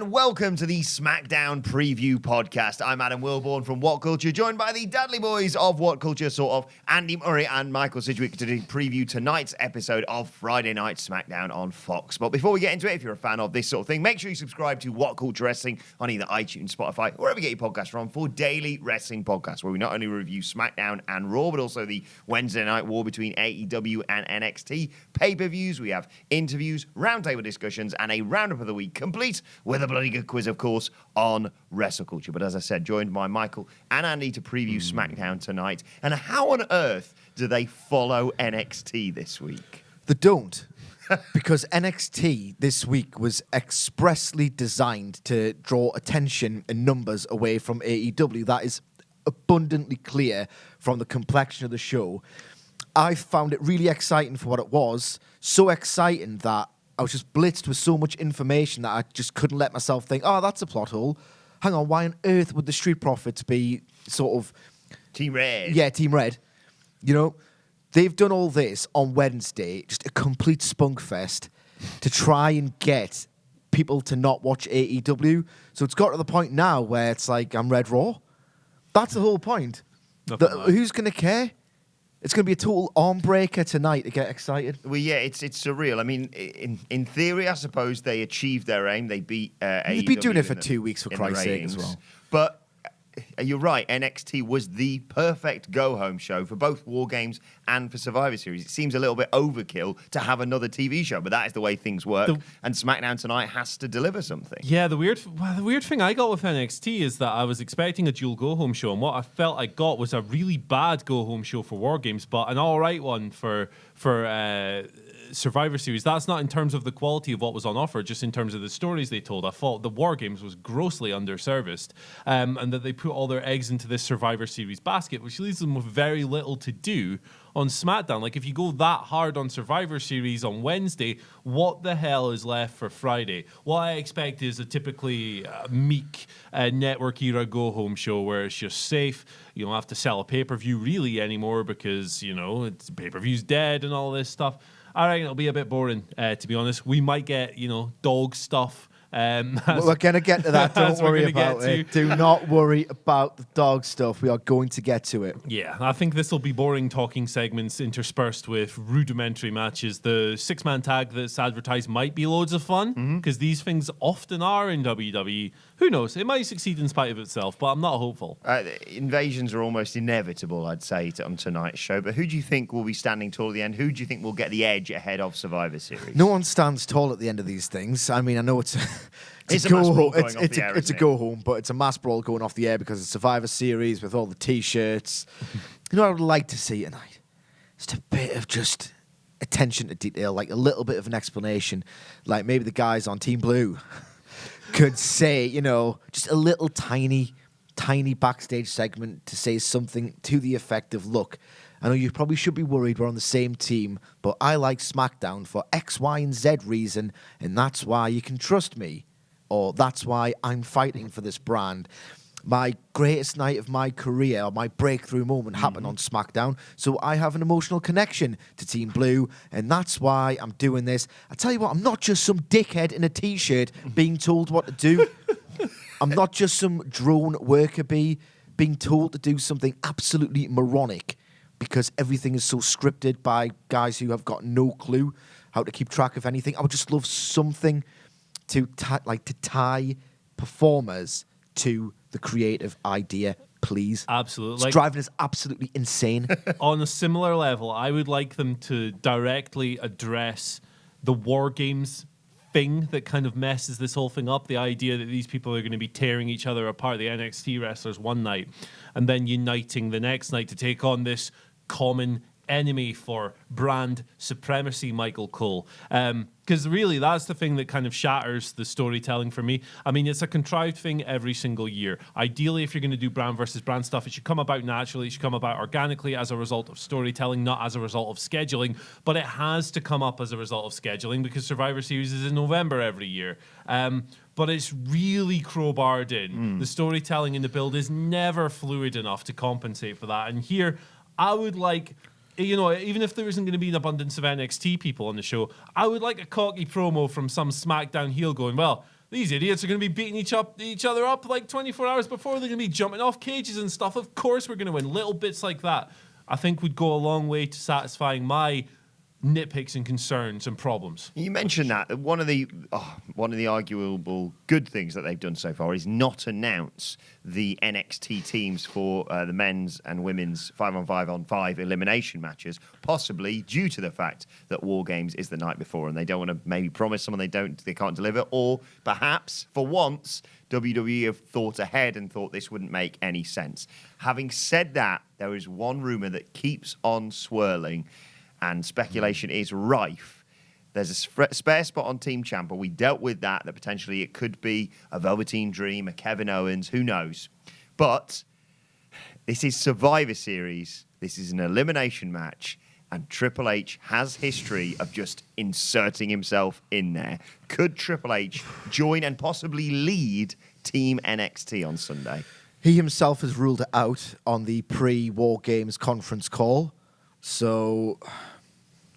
and welcome to the SmackDown Preview Podcast. I'm Adam Wilborn from WhatCulture, joined by the Dudley Boys of WhatCulture, sort of, Andy Murray and Michael Sidgwick to preview tonight's episode of Friday Night SmackDown on Fox. But before we get into it, if you're a fan of this sort of thing, make sure you subscribe to WhatCulture Wrestling on either iTunes, Spotify, or wherever you get your podcasts from for daily wrestling podcasts, where we not only review SmackDown and Raw, but also the Wednesday night war between AEW and NXT, pay-per-views, we have interviews, roundtable discussions, and a roundup of the week, complete with a bloody good quiz, of course, on WrestleCulture. But as I said, joined by Michael and Andy to preview SmackDown tonight. And how on earth do they follow NXT this week? They don't. Because NXT this week was expressly designed to draw attention and numbers away from AEW. That is abundantly clear from the complexion of the show. I found it really exciting for what it was. So exciting that I was just blitzed with so much information that I just couldn't let myself think, oh, that's a plot hole. Hang on, why on earth would the Street Profits be sort of... Team Red. Yeah, Team Red. You know, they've done all this on Wednesday, just a complete spunk fest to try and get people to not watch AEW. So it's got to the point now where it's like, I'm Red Raw. That's the whole point. Who's going to care? It's going to be a total arm breaker tonight to get excited. Well, yeah, it's surreal. I mean, in theory, I suppose they achieved their aim. They beat AEW. They've been doing it for 2 weeks, for Christ's sake, as well. But you're right, NXT was the perfect go-home show for both War Games and for Survivor Series. It seems a little bit overkill to have another TV show, but that is the way things work. And SmackDown tonight has to deliver something. Yeah, the weird thing I got with NXT is that I was expecting a dual go-home show, and what I felt I got was a really bad go-home show for War Games, but an all right one for Survivor Series. That's not in terms of the quality of what was on offer, just in terms of the stories they told. I thought the War Games was grossly underserviced, and that they put all their eggs into this Survivor Series basket, which leaves them with very little to do on SmackDown. Like, if you go that hard on Survivor Series on Wednesday, what the hell is left for Friday? What I expect is a typically meek network era go-home show where it's just safe. You don't have to sell a pay-per-view really anymore because, you know, it's pay-per-view's dead and all this stuff. I reckon it'll be a bit boring, to be honest. We might get, dog stuff. We're going to get to that. Don't worry about it. Do not worry about the dog stuff. We are going to get to it. Yeah, I think this will be boring talking segments interspersed with rudimentary matches. The six-man tag that's advertised might be loads of fun because these things often are in WWE. Who knows? It might succeed in spite of itself, but I'm not hopeful. Invasions are almost inevitable, I'd say, on tonight's show. But who do you think will be standing tall at the end? Who do you think will get the edge ahead of Survivor Series? No one stands tall at the end of these things. I mean, I know it's a go home. It's a go home, but it's a mass brawl going off the air because it's Survivor Series with all the T-shirts. You know what I would like to see tonight? Just a bit of just attention to detail, like a little bit of an explanation. Like maybe the guys on Team Blue could say, just a little tiny backstage segment to say something to the effect of, look, I know you probably should be worried we're on the same team, but I like SmackDown for X, Y, and Z reason, and that's why you can trust me, or that's why I'm fighting for this brand. My greatest night of my career, or my breakthrough moment, happened on SmackDown, so I have an emotional connection to Team Blue, and that's why I'm doing this. I tell you what, I'm not just some dickhead in a T-shirt being told what to do. I'm not just some drone worker bee being told to do something absolutely moronic because everything is so scripted by guys who have got no clue how to keep track of anything. I would just love something to tie performers to the creative idea, please. Absolutely. It's driving us absolutely insane. On a similar level, I would like them to directly address the War Games thing that kind of messes this whole thing up. The idea that these people are going to be tearing each other apart, the NXT wrestlers, one night, and then uniting the next night to take on this common enemy for brand supremacy, Michael Cole. Because really, that's the thing that kind of shatters the storytelling for me. I mean, it's a contrived thing every single year. Ideally, if you're going to do brand versus brand stuff, it should come about naturally. It should come about organically as a result of storytelling, not as a result of scheduling. But it has to come up as a result of scheduling because Survivor Series is in November every year. But it's really crowbarred in. The storytelling in the build is never fluid enough to compensate for that. And here, I would like... even if there isn't going to be an abundance of NXT people on the show, I would like a cocky promo from some SmackDown heel going, well, these idiots are going to be beating each other up like 24 hours before. They're going to be jumping off cages and stuff. Of course we're going to win. Little bits like that, I think, would go a long way to satisfying my nitpicks and concerns and problems. You mentioned that one of the arguable good things that they've done so far is not announce the NXT teams for the men's and women's 5-on-5 elimination matches, possibly due to the fact that War Games is the night before and they don't want to maybe promise someone they can't deliver, or perhaps for once WWE have thought ahead and thought this wouldn't make any sense. Having said that, there is one rumor that keeps on swirling and speculation is rife. There's a spare spot on Team Ciampa. We dealt with that potentially it could be a Velveteen Dream, a Kevin Owens, who knows. But this is Survivor Series. This is an elimination match. And Triple H has history of just inserting himself in there. Could Triple H join and possibly lead Team NXT on Sunday? He himself has ruled it out on the pre-War Games conference call. So...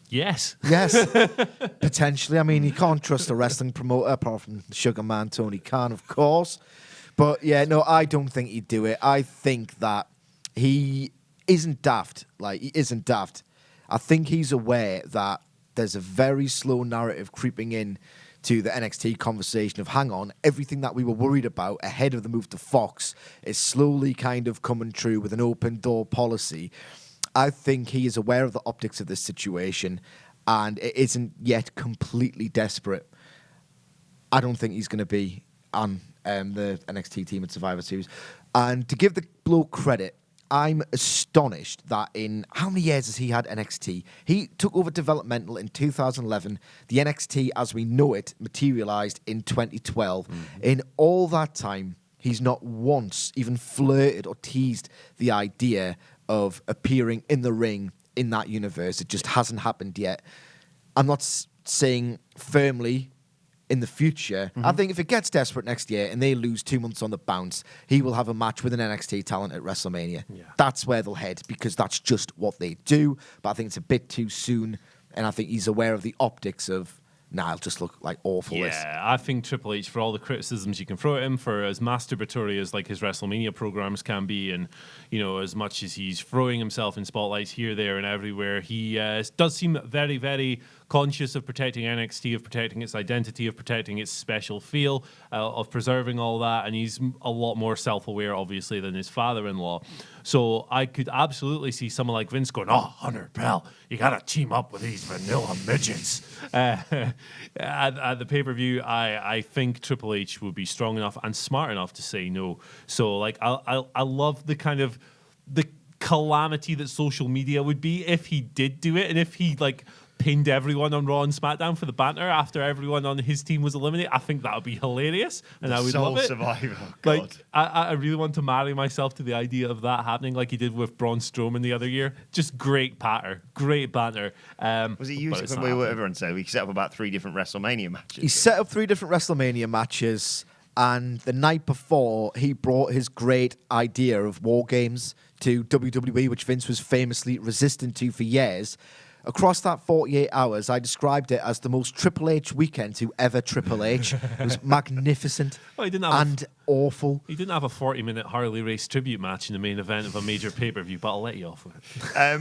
Yes. Yes, potentially. I mean, you can't trust a wrestling promoter apart from Sugar Man Tony Khan, of course. But yeah, no, I don't think he'd do it. I think that he isn't daft. He isn't daft. I think he's aware that there's a very slow narrative creeping in to the NXT conversation of, hang on, everything that we were worried about ahead of the move to Fox is slowly kind of coming true with an open door policy. I think he is aware of the optics of this situation and it isn't yet completely desperate. I don't think he's going to be on the NXT team at Survivor Series. And to give the bloke credit, I'm astonished that in how many years has he had NXT? He took over developmental in 2011. The NXT as we know it materialized in 2012. Mm-hmm. In all that time, he's not once even flirted or teased the idea of appearing in the ring in that universe. It just hasn't happened yet. I'm not saying firmly in the future. Mm-hmm. I think if it gets desperate next year and they lose 2 months on the bounce, he will have a match with an NXT talent at WrestleMania. Yeah. That's where they'll head because that's just what they do. But I think it's a bit too soon, and I think he's aware of the optics of, it'll just look like awful. Yeah, I think Triple H, for all the criticisms you can throw at him, for as masturbatory as his WrestleMania programs can be, and as much as he's throwing himself in spotlights here, there, and everywhere, he does seem very, very conscious of protecting NXT, of protecting its identity, of protecting its special feel, of preserving all that, and he's a lot more self-aware, obviously, than his father-in-law. So I could absolutely see someone like Vince going, Hunter, pal, you got to team up with these vanilla midgets. At the pay-per-view, I think Triple H would be strong enough and smart enough to say no. So, I love the kind of the calamity that social media would be if he did do it, and if he, pinned everyone on Raw and SmackDown for the banter after everyone on his team was eliminated. I think that would be hilarious, and I would love it. Survivor, God. I really want to marry myself to the idea of that happening, like he did with Braun Strowman the other year. Just great banter. Was he used to whatever and say we set up about 3 different WrestleMania matches? He set up 3 different WrestleMania matches, and the night before he brought his great idea of War Games to WWE, which Vince was famously resistant to for years. Across that 48 hours, I described it as the most Triple H weekend to ever Triple H. It was magnificent awful. He didn't have a 40-minute Harley Race tribute match in the main event of a major pay-per-view, but I'll let you off with it.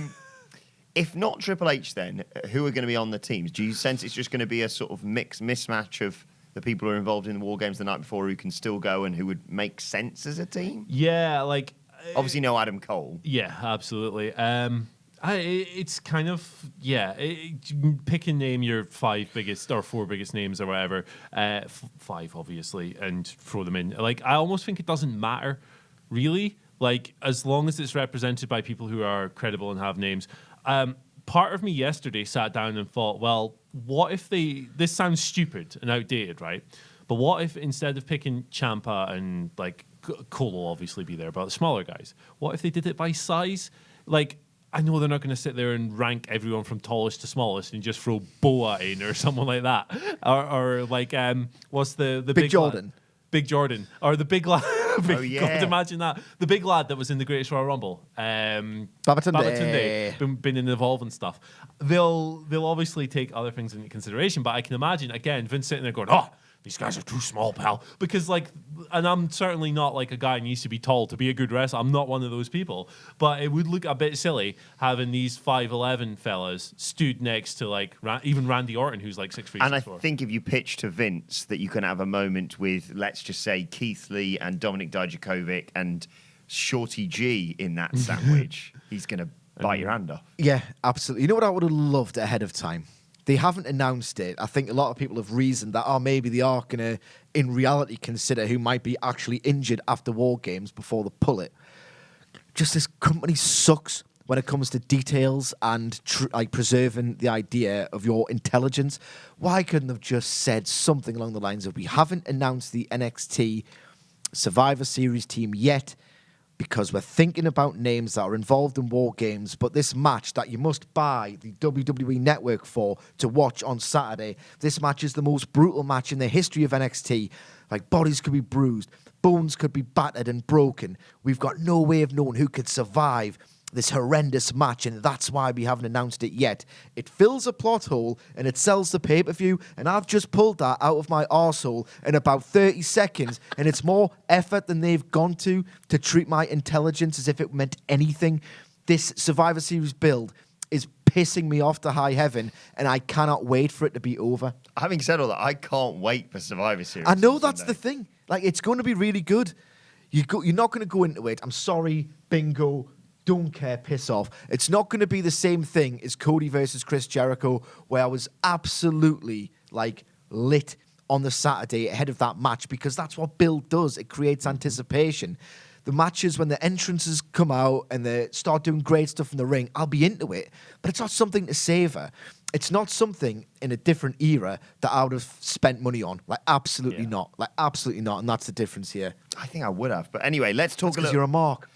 If not Triple H, then, who are going to be on the teams? Do you sense it's just going to be a sort of mismatch of the people who are involved in the War Games the night before who can still go and who would make sense as a team? Yeah, obviously no Adam Cole. Yeah, absolutely. It's kind of, pick and name your 5 biggest or 4 biggest names or whatever, 5 obviously, and throw them in. I almost think it doesn't matter, really, as long as it's represented by people who are credible and have names. Part of me yesterday sat down and thought, well, what if this sounds stupid and outdated, right? But what if instead of picking Ciampa and Cole will obviously be there, but the smaller guys, what if they did it by size? I know they're not going to sit there and rank everyone from tallest to smallest and just throw Boa in or someone like that. Or what's the big Jordan? Lad? Big Jordan. Or the big lad. Yeah. God, imagine that. The big lad that was in the Greatest Royal Rumble. Babatunde. Been in Evolve and stuff. They'll obviously take other things into consideration, but I can imagine, again, Vince sitting there going, these guys are too small, pal. Because, like, and I'm certainly not like a guy who needs to be tall to be a good wrestler. I'm not one of those people. But it would look a bit silly having these 5'11" fellas stood next to, like, even Randy Orton, who's like 6'3", And 6'4". I think if you pitch to Vince that you can have a moment with, let's just say, Keith Lee and Dominik Dijakovic and Shorty G in that sandwich, he's going to bite your hand off. Yeah, absolutely. You know what I would have loved ahead of time? They haven't announced it. I think a lot of people have reasoned that, maybe they are going to, in reality, consider who might be actually injured after War Games before they pull it. Just this company sucks when it comes to details and like preserving the idea of your intelligence. Why couldn't they have just said something along the lines of, we haven't announced the NXT Survivor Series team yet, because we're thinking about names that are involved in War Games, but this match that you must buy the WWE Network for to watch on Saturday, this match is the most brutal match in the history of NXT. Like, bodies could be bruised, bones could be battered and broken. We've got no way of knowing who could survive this horrendous match, and that's why we haven't announced it yet. It fills a plot hole, and it sells the pay-per-view, and I've just pulled that out of my arsehole in about 30 seconds, and it's more effort than they've gone to treat my intelligence as if it meant anything. This Survivor Series build is pissing me off to high heaven, and I cannot wait for it to be over. Having said all that, I can't wait for Survivor Series. I know that's the thing. Like, it's going to be really good. You're not going to go into it, I'm sorry, bingo, don't care, piss off. It's not going to be the same thing as Cody versus Chris Jericho, where I was absolutely, like, lit on the Saturday ahead of that match, because that's what build does. It creates anticipation. The matches, when the entrances come out and they start doing great stuff in the ring, I'll be into it. But it's not something to savor. It's not something in a different era that I would have spent money on. Like, absolutely not. Like, absolutely not. And that's the difference here. I think I would have. But anyway, let's talk Because you're a mark.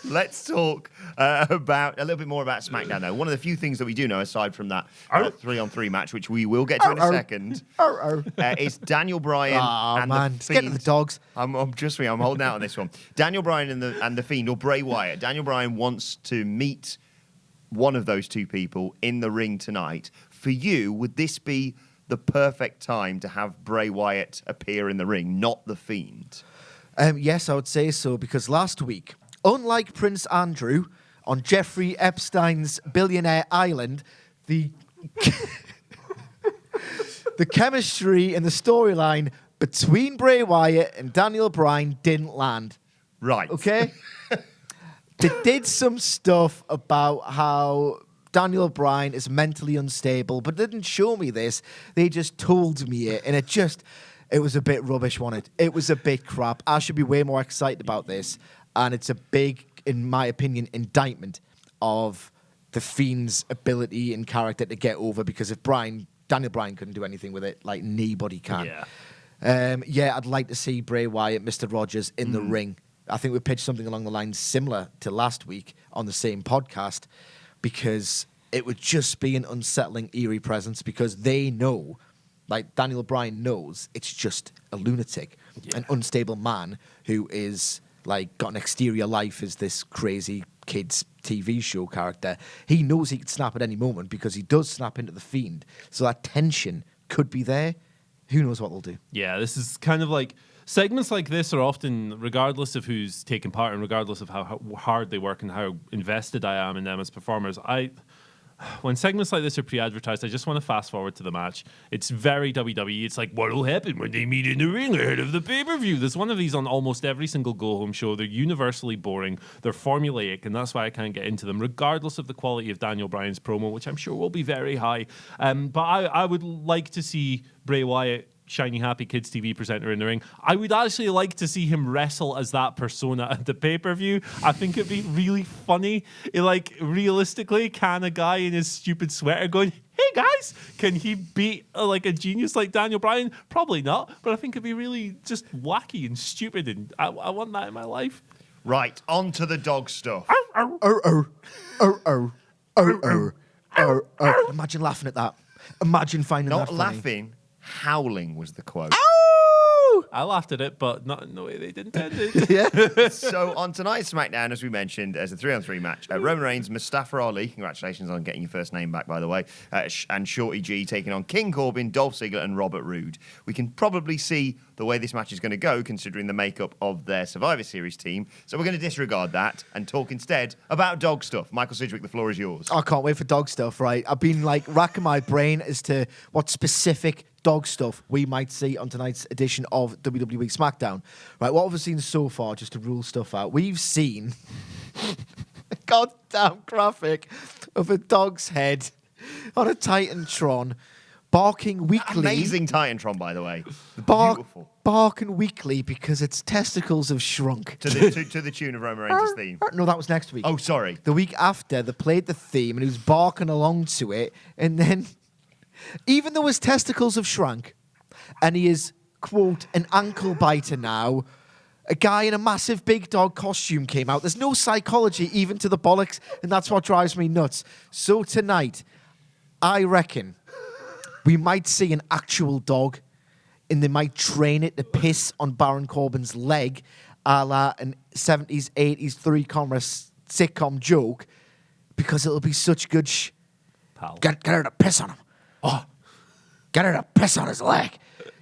Let's talk about a little bit more about SmackDown, though. One of the few things that we do know, aside from that 3-on-3 match, which we will get to in a second, is Daniel Bryan and man. the Fiend. Get to the dogs. I'm just me. I'm holding out on this one. Daniel Bryan and the Fiend, or Bray Wyatt. Daniel Bryan wants to meet one of those two people in the ring tonight. For you, would this be the perfect time to have Bray Wyatt appear in the ring, not the Fiend? Yes, I would say so, because last week, unlike Prince Andrew on Jeffrey Epstein's Billionaire Island, the chemistry and the storyline between Bray Wyatt and Daniel Bryan didn't land. Right. Okay? They did some stuff about how Daniel Bryan is mentally unstable, but they didn't show me this. They just told me it, and it was a bit rubbish, wasn't it? It was a bit crap. I should be way more excited about this. And it's a big, in my opinion, indictment of the Fiend's ability and character to get over, because if Daniel Bryan couldn't do anything with it, like nobody can. Yeah. I'd like to see Bray Wyatt, Mr. Rogers, in the ring. I think we pitched something along the lines similar to last week on the same podcast, because it would just be an unsettling, eerie presence, because they know, like Daniel Bryan knows, it's just a lunatic, an unstable man who is like got an exterior life as this crazy kids TV show character. He knows he could snap at any moment, because he does snap into the Fiend. So that tension could be there. Who knows what they'll do? Yeah, this is kind of like segments like this are often, regardless of who's taking part and regardless of how hard they work and how invested I am in them as performers, when segments like this are pre-advertised, I just want to fast forward to the match. It's very WWE. It's like, what'll happen when they meet in the ring ahead of the pay-per-view? There's one of these on almost every single go-home show. They're universally boring. They're formulaic, and that's why I can't get into them, regardless of the quality of Daniel Bryan's promo, which I'm sure will be very high. But I would like to see Bray Wyatt, shiny happy kids TV presenter, in the ring. I would actually like to see him wrestle as that persona at the pay-per-view. I think it'd be really funny. Like, realistically, can a guy in his stupid sweater going, hey guys, can he beat like a genius like Daniel Bryan? Probably not, but I think it'd be really just wacky and stupid, and I want that in my life. Right, on to the dog stuff. Imagine laughing at that. Imagine finding Not that funny. laughing, howling was the quote. I laughed at it, but not in the way they intended. Yeah. So on tonight's SmackDown, as we mentioned, as a 3-on-3 match, Roman Reigns, Mustafa Ali, congratulations on getting your first name back, by the way, and Shorty G taking on King Corbin, Dolph Ziggler, and Robert Roode. We can probably see the way this match is going to go, considering the makeup of their Survivor Series team. So we're going to disregard that and talk instead about dog stuff. Michael Sidgwick, the floor is yours. I can't wait for dog stuff, right? I've been like racking my brain as to what specific dog stuff we might see on tonight's edition of WWE SmackDown. Right, what have we seen so far, just to rule stuff out? We've seen a goddamn graphic of a dog's head on a Titantron barking weakly. Amazing Titantron, by the way. Beautiful. Barking weakly because its testicles have shrunk. To the tune of Roman Reigns' theme. No, that was next week. Oh, sorry. The week after, they played the theme and he was barking along to it. And then, even though his testicles have shrunk and he is, quote, an ankle biter now, a guy in a massive big dog costume came out. There's no psychology even to the bollocks, and that's what drives me nuts. So tonight, I reckon we might see an actual dog, and they might train it to piss on Baron Corbin's leg, a la an 70s, 80s three-camera sitcom joke, because it'll be such good Pal. Get her to piss on him. Oh, get her to piss on his leg.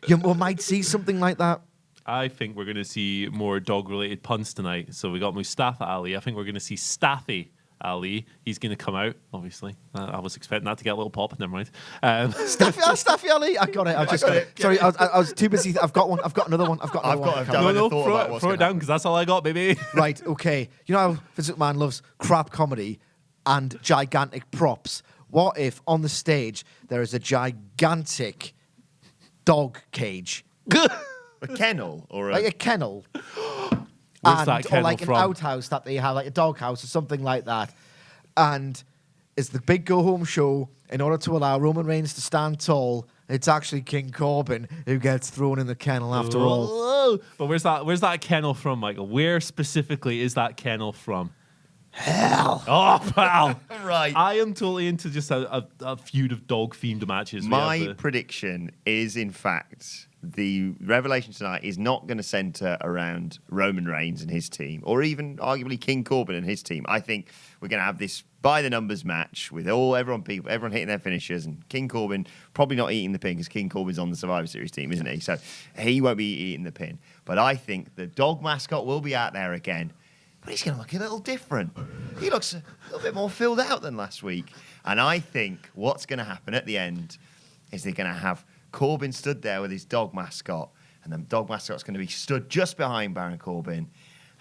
We might see something like that. I think we're going to see more dog-related puns tonight. So we got Mustafa Ali. I think we're going to see Staffy Ali. He's going to come out, obviously. I was expecting that to get a little pop. Never mind. Staffy Ali. I got it. I just got it. Sorry, I was too busy. I've got one. I've got another one. I've got another one. I've thought about what's throw it gonna down because that's all I got, baby. Right, okay. You know how Vince McMahon loves crap comedy and gigantic props? What if on the stage there is a gigantic dog cage? A kennel or Like a kennel. Where's that Or kennel like from? an outhouse that they have, like a dog house or something like that. And it's the big go-home show. In order to allow Roman Reigns to stand tall, it's actually King Corbin who gets thrown in the kennel after all. Whoa. But where's that kennel from, Michael? Where specifically is that kennel from? Hell. Oh, pal. Right. I am totally into just a feud of dog-themed matches. My prediction is, in fact, the revelation tonight is not going to centre around Roman Reigns and his team, or even arguably King Corbin and his team. I think we're going to have this by-the-numbers match with everyone hitting their finishers, and King Corbin probably not eating the pin because King Corbin's on the Survivor Series team, isn't he? So he won't be eating the pin. But I think the dog mascot will be out there again. But he's going to look a little different. He looks a little bit more filled out than last week. And I think what's going to happen at the end is they're going to have Corbin stood there with his dog mascot, and the dog mascot's going to be stood just behind Baron Corbin,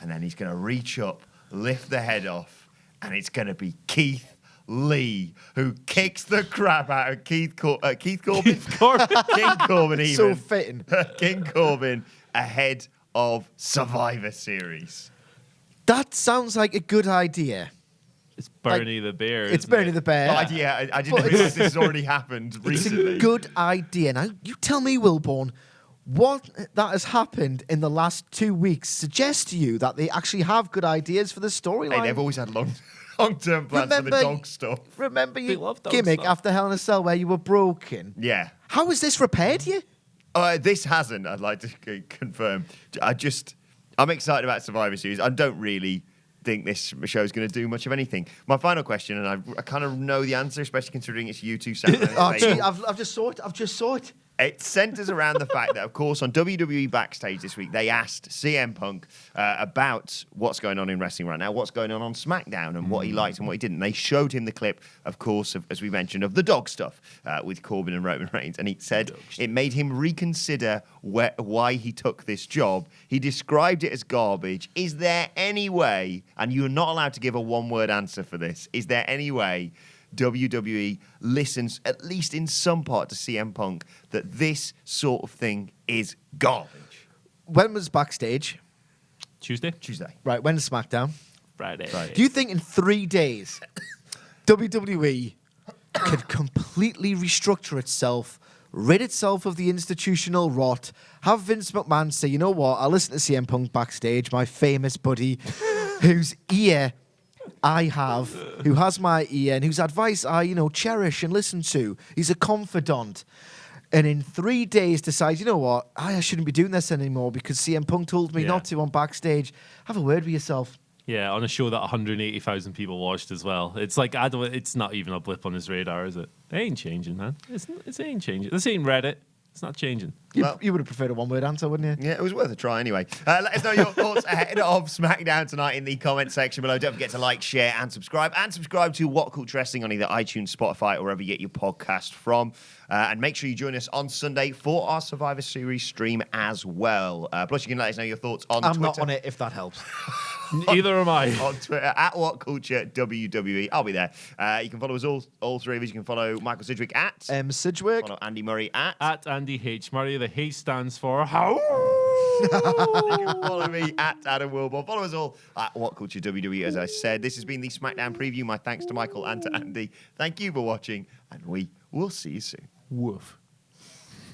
and then he's going to reach up, lift the head off, and it's going to be Keith Lee who kicks the crap out of Keith Corbin. King Corbin even. So fitting. King Corbin ahead of Survivor Series. That sounds like a good idea. It's Bernie the Bear. It's isn't Bernie it? the Bear. But I didn't realise this has already happened recently. It's a good idea. Now, you tell me, Wilborn, what that has happened in the last 2 weeks suggests to you that they actually have good ideas for the storyline. Hey, they've always had long-term plans for the dog stuff. Remember They your love dog gimmick stuff. after Hell in a Cell where you were broken? Yeah. How has this repaired you? This hasn't, I'd like to confirm. I'm excited about Survivor Series. I don't really think this show is going to do much of anything. My final question, and I kind of know the answer, especially considering it's you two sat around Oh, the gee, table. I've just saw it. I've just saw it. It centers around the fact that, of course, on WWE Backstage this week, they asked CM Punk about what's going on in wrestling right now, what's going on SmackDown, and what he liked and what he didn't. They showed him the clip, of course, as we mentioned, of the dog stuff with Corbin and Roman Reigns, and he said it made him reconsider why he took this job. He described it as garbage. Is there any way, and you're not allowed to give a one-word answer for this, is there any way WWE listens, at least in some part, to CM Punk that this sort of thing is garbage? When was Backstage? Tuesday? Tuesday. Right, when's SmackDown? Friday. Do you think in 3 days WWE could completely restructure itself, rid itself of the institutional rot, have Vince McMahon say, you know what, I'll listen to CM Punk backstage, my famous buddy, whose ear I have, who has my ear, and whose advice I, cherish and listen to. He's a confidant. and in 3 days decide, you know what, I shouldn't be doing this anymore because CM Punk told me Yeah. not to on backstage, have a word with yourself. Yeah, on a show that 180,000 people watched as well. It's like, it's not even a blip on his radar, is it? It ain't changing, man. It ain't changing. This ain't Reddit. It's not changing. You Well- would have preferred a one-word answer, wouldn't you? Yeah, it was worth a try anyway. Let us know your thoughts ahead of SmackDown tonight in the comment section below. Don't forget to like, share, and subscribe. And subscribe to What Culture Wrestling on either iTunes, Spotify, or wherever you get your podcast from. And make sure you join us on Sunday for our Survivor Series stream as well. Plus, you can let us know your thoughts on I'm Twitter. not on it, if that helps. Neither am I. On Twitter at WhatCulture WWE. I'll be there. You can follow us all three of us. You can follow Michael Sidgwick at Sidgwick. follow Andy Murray at Andy H. Murray. The H stands for how. You can follow me at Adam Wilborn. Follow us all at WhatCulture WWE. As I said, this has been the SmackDown preview. My thanks to Michael and to Andy. Thank you for watching, and we will see you soon. Woof.